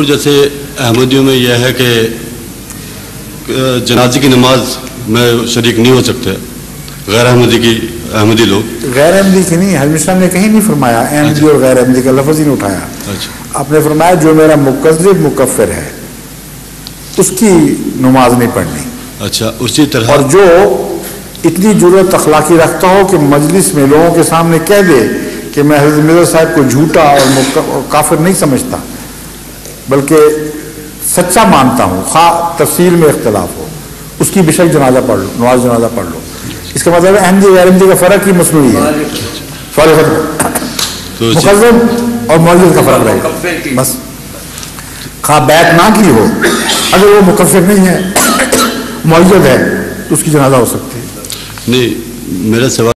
جیسے احمدیوں میں یہ ہے کہ جنازے کی نماز میں شریک نہیں ہو سکتے غیر احمدی لوگ. غیر احمدی کی نہیں، حضرت صاحب نے کہیں نہیں فرمایا احمدی اور غیر احمدی کا لفظ ہی نہیں اٹھایا. آپ نے فرمایا جو میرا مکذب مکفر ہے اس کی نماز نہیں پڑھنی. اچھا اسی طرح اور جو اتنی جرأت اخلاقی رکھتا ہو کہ مجلس میں لوگوں کے سامنے کہہ دے کہ میں حضرت مرزا صاحب کو جھوٹا اور کافر نہیں سمجھتا بلکہ سچا مانتا ہوں، خواہ تفسیر میں اختلاف ہو، اس کی بشک جنازہ پڑھ لو، نماز جنازہ پڑھ لو. اس کا مطلب احمدی غیر احمدی کا فرق ہی مصنوعی ہے. مقدم اور معجز کا فرق رہے گا بس. خواہ بیعت نہ کی ہو، اگر وہ مکفر نہیں ہے معجز ہے تو اس کی جنازہ ہو سکتی ہے. نہیں، میرا سوال